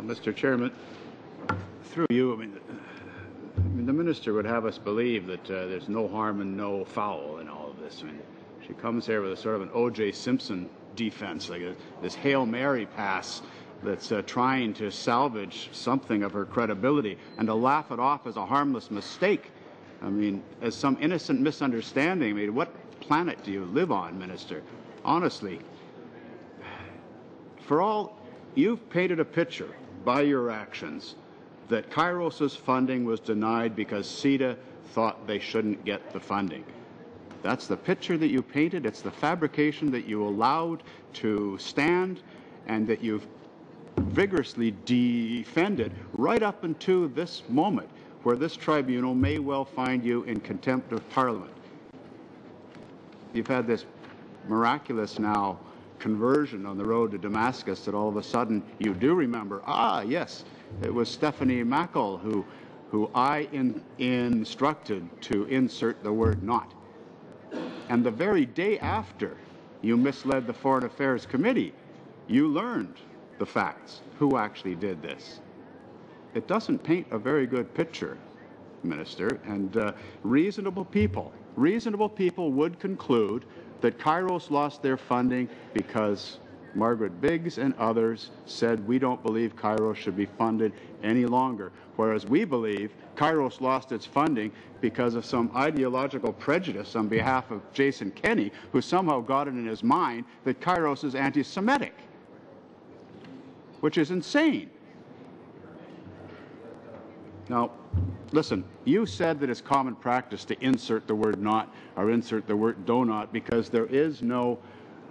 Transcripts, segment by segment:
Well, Mr. Chairman, through you, I mean, the minister would have us believe that there's no harm and no foul in all of this. I mean, she comes here with a sort of an O.J. Simpson defense, like this Hail Mary pass that's trying to salvage something of her credibility and to laugh it off as a harmless mistake. I mean, as some innocent misunderstanding. I mean, what planet do you live on, Minister? Honestly, for all, you've painted a picture by your actions that Kairos's funding was denied because CETA thought they shouldn't get the funding. That's the picture that you painted. It's the fabrication that you allowed to stand and that you've vigorously defended right up until this moment, where this tribunal may well find you in contempt of Parliament. You've had this miraculous now conversion on the road to Damascus that all of a sudden you do remember, yes, it was Stephanie Mackle who I instructed to insert the word not. And the very day after you misled the Foreign Affairs Committee, you learned the facts, who actually did this. It doesn't paint a very good picture, Minister, and reasonable people would conclude that Kairos lost their funding because Margaret Biggs and others said we don't believe Kairos should be funded any longer, whereas we believe Kairos lost its funding because of some ideological prejudice on behalf of Jason Kenney, who somehow got it in his mind that Kairos is anti-Semitic, which is insane. Now, listen, you said that it's common practice to insert the word not or insert the word do not because there is no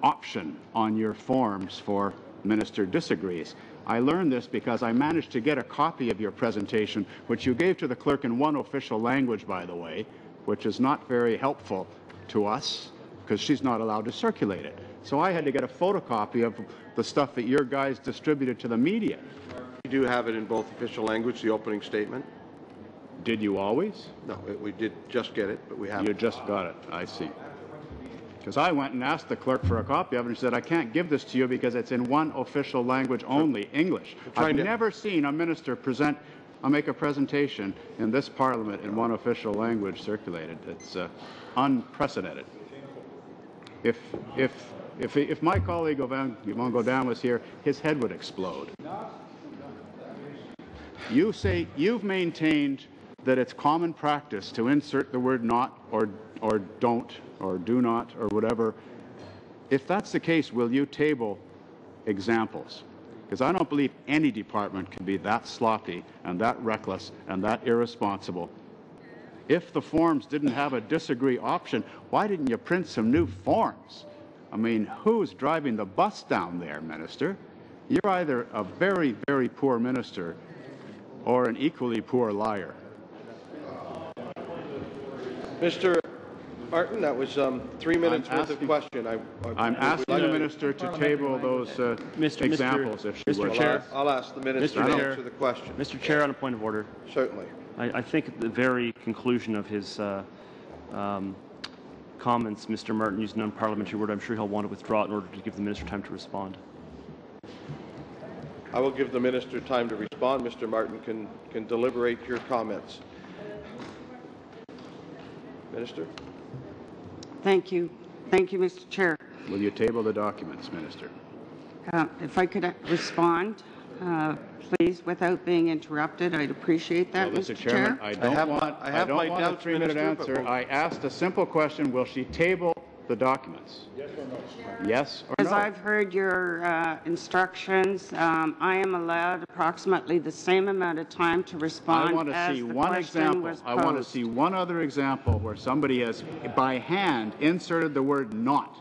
option on your forms for Minister disagrees. I learned this because I managed to get a copy of your presentation, which you gave to the clerk in one official language, by the way, which is not very helpful to us because she's not allowed to circulate it. So I had to get a photocopy of the stuff that your guys distributed to the media. We do have it in both official language, the opening statement. Did you always? No, we did just get it, but we haven't. You just got it. I see. Because I went and asked the clerk for a copy of it, and she said, I can't give this to you because it's in one official language only, English. I've never seen a minister make a presentation in this Parliament in one official language circulated. It's unprecedented. If my colleague Yvonne Godin was here, his head would explode. You say you've maintained that it's common practice to insert the word not or don't or do not or whatever. If that's the case, will you table examples? Because I don't believe any department can be that sloppy and that reckless and that irresponsible. If the forms didn't have a disagree option, why didn't you print some new forms? I mean, who's driving the bus down there, Minister? You're either a very, very poor minister or an equally poor liar. Mr. Martin, that was 3 minutes worth of question. I'm asking the minister to table those examples, if she would. I'll ask the minister to answer the question. Mr. Chair, on a point of order. Certainly. I think at the very conclusion of his comments, Mr. Martin used an unparliamentary word. I'm sure he'll want to withdraw it in order to give the minister time to respond. I will give the minister time to respond. Mr. Martin can deliberate your comments. Minister. Thank you. Thank you, Mr. Chair. Will you table the documents, Minister? If I could respond, please, without being interrupted, I'd appreciate that, well, Mr. Chairman, Chair. I don't want a 3-minute answer. I asked a simple question. Will she table the documents? Yes or no? Yes or no? As I've heard your instructions, I am allowed approximately the same amount of time to respond. I want to see one example. I want to see one other example where somebody has, by hand, inserted the word not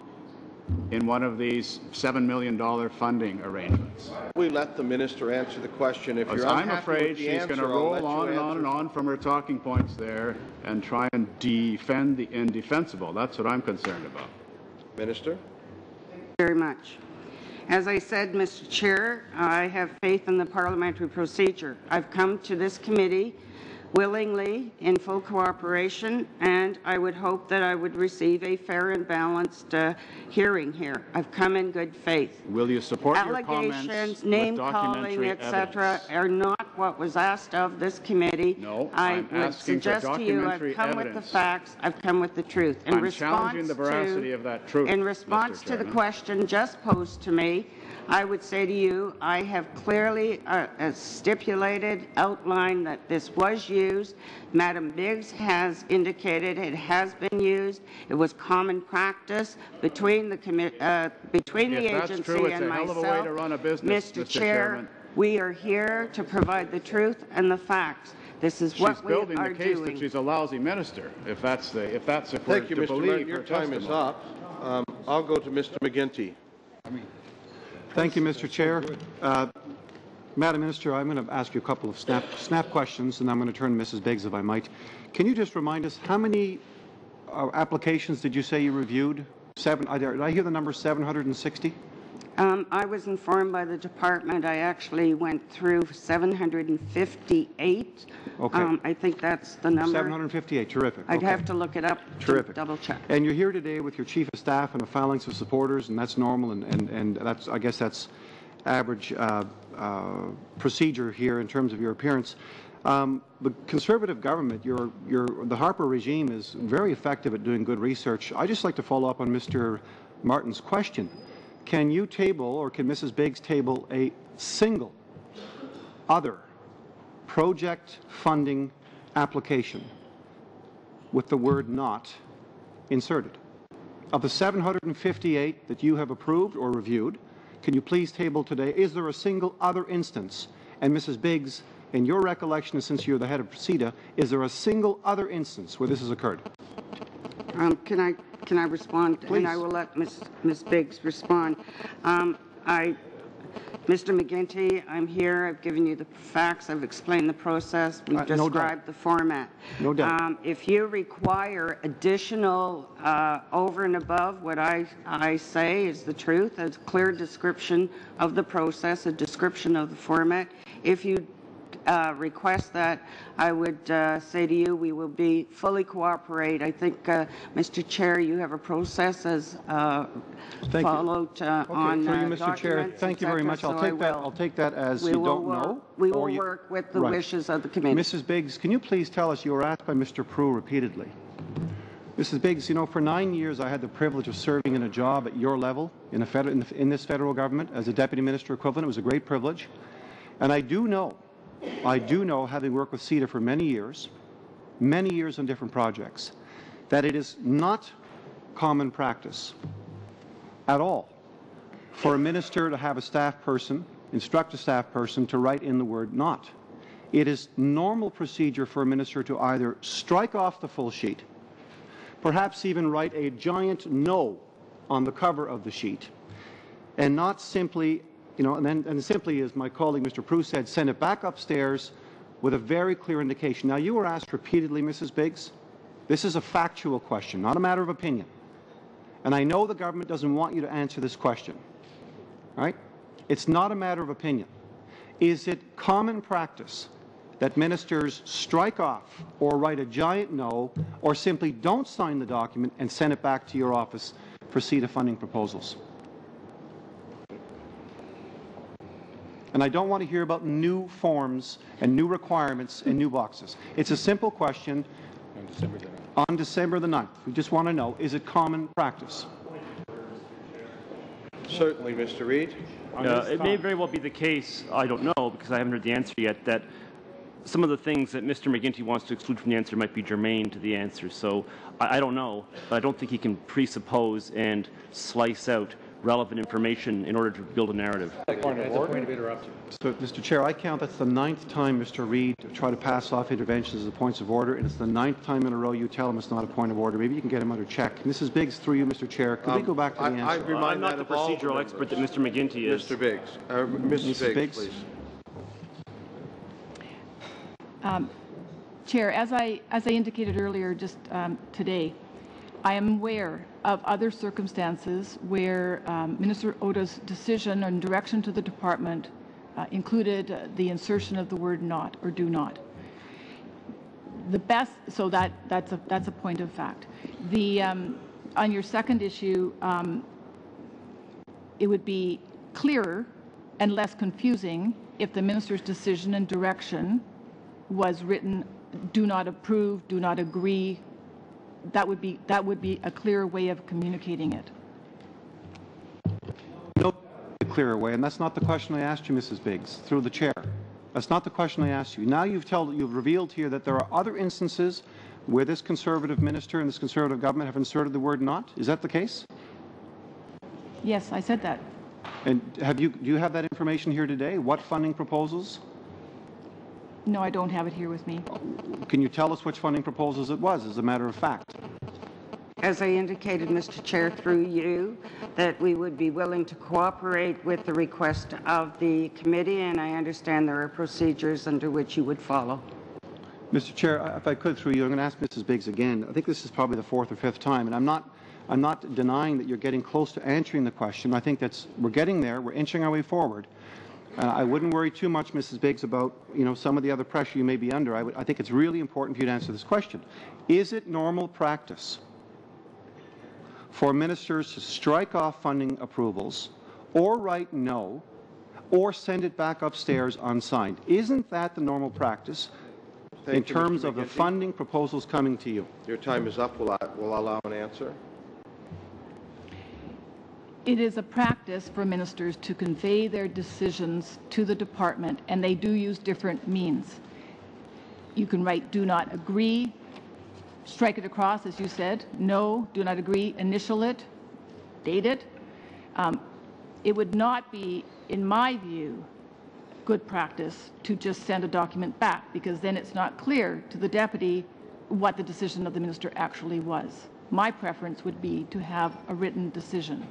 in one of these $7 million funding arrangements. We let the minister answer the question. If you're I'm afraid she's going to roll on and on and on from her talking points there and try and defend the indefensible. That's what I'm concerned about. Minister. Thank you very much. As I said, Mr. Chair, I have faith in the parliamentary procedure. I've come to this committee willingly, in full cooperation, and I would hope that I would receive a fair and balanced hearing here. I've come in good faith. Will you support your Allegations, comments name with calling, documentary etc., evidence? are not what was asked of this committee. No, I I'm would asking for suggest to you I've documentary come with the evidence. facts, I've come with the truth. I'm challenging the veracity of that truth, In response Mr. to the Chairman. question just posed to me, I would say to you, I have clearly stipulated, outlined that this was used. Madam Biggs has indicated it has been used. It was common practice between the agency true, it's and a hell of a way myself. to run a business, Mr. Mr. Chair, Chairman. we are here to provide the truth and the facts. This is what She's we building are the case doing. that she's a lousy minister, if we're Thank you, to Mr. believe Martin. her Your time is testimony. up. I'll go to Mr. McGuinty. Thank you, Mr. Chair. Madam Minister, I'm going to ask you a couple of snap questions, and I'm going to turn to Mrs. Biggs, if I might. Can you just remind us, how many applications did you say you reviewed? Did I hear the number 760? I was informed by the department. I actually went through 758. Okay. I think that's the number. 758, terrific. I'd Okay. have to look it up Terrific. to double check. And you're here today with your chief of staff and a phalanx of supporters, and that's normal, and that's, I guess that's average procedure here in terms of your appearance. The Conservative government, the Harper regime, is very effective at doing good research. I'd just like to follow up on Mr. Martin's question. Can you table, or can Mrs. Biggs table, a single other project funding application with the word "not" inserted? Of the 758 that you have approved or reviewed, can you please table today, is there a single other instance? And Mrs. Biggs, in your recollection, since you're the head of CETA, is there a single other instance where this has occurred? Can I respond? Please. And I will let Ms. Biggs respond. Mr. McGuinty, I'm here. I've given you the facts. I've explained the process. We've No doubt. described the format. No doubt. If you require additional over and above what I say is the truth, a clear description of the process, a description of the format, if you request that, I would say to you, we will be fully cooperate. I think, Mr. Chair, you have a process as followed on through you, Mr. Chair. documents, Thank you very much. so I'll take that as you don't know. We or will you- work with the Right. wishes of the committee. Mrs. Biggs, can you please tell us, you were asked by Mr. Prue repeatedly. Mrs. Biggs, you know, for 9 years I had the privilege of serving in a job at your level in this federal government as a deputy minister equivalent. It was a great privilege. And I do know, having worked with CETA for many years on different projects, that it is not common practice at all for a minister to have a staff person, instruct a staff person to write in the word "not." It is normal procedure for a minister to either strike off the full sheet, perhaps even write a giant "no" on the cover of the sheet, and not simply, and simply, as my colleague Mr. Prue said, send it back upstairs with a very clear indication. Now, you were asked repeatedly, Mrs. Biggs, this is a factual question, not a matter of opinion. And I know the government doesn't want you to answer this question, right? It's not a matter of opinion. Is it common practice that ministers strike off or write a giant "no" or simply don't sign the document and send it back to your office for CETA funding proposals? And I don't want to hear about new forms and new requirements and new boxes. It's a simple question. On December the 9th. We just want to know, is it common practice? Certainly, Mr. Reid. It may very well be the case, I don't know, because I haven't heard the answer yet, that some of the things that Mr. McGuinty wants to exclude from the answer might be germane to the answer. So I don't know. I don't think he can presuppose and slice out relevant information in order to build a narrative. So, Mr. Chair, I count that's the 9th time Mr. Reid tried to pass off interventions as points of order, and it's the 9th time in a row you tell him it's not a point of order. Maybe you can get him under check. Mrs. Biggs, through you, Mr. Chair, could we go back to the answer? I'm not the procedural expert that Mr. McGuinty is. Mr. Biggs. Mrs. Biggs, please. Chair, as I indicated earlier just today, I am aware of other circumstances where Minister Oda's decision and direction to the department included the insertion of the word "not" or "do not." so that's a point of fact. On your second issue, it would be clearer and less confusing if the minister's decision and direction was written, do not approve, do not agree. That would be a clearer way of communicating it. No, a clearer way, and that's not the question I asked you, Mrs. Biggs, through the chair. That's not the question I asked you. Now you've revealed here that there are other instances where this Conservative minister and this Conservative government have inserted the word not. Is that the case? Yes, I said that. And do you have that information here today? What funding proposals? No, I don't have it here with me. Can you tell us which funding proposals it was, as a matter of fact? As I indicated, Mr. Chair, through you, that we would be willing to cooperate with the request of the committee, and I understand there are procedures under which you would follow. Mr. Chair, if I could, through you, I'm going to ask Mrs. Biggs again. I think this is probably the fourth or fifth time, and I'm not denying that you're getting close to answering the question. I think we're getting there. We're inching our way forward. I wouldn't worry too much, Mrs. Biggs, about some of the other pressure you may be under. I think it's really important for you to answer this question. Is it normal practice for ministers to strike off funding approvals or write no or send it back upstairs unsigned? Isn't that the normal practice in terms of the funding proposals coming to you? Your time is up. Will allow an answer? It is a practice for ministers to convey their decisions to the department, and they do use different means. You can write do not agree, strike it across, as you said, no, do not agree, initial it, date it. It would not be, in my view, good practice to just send a document back, because then it's not clear to the deputy what the decision of the minister actually was. My preference would be to have a written decision.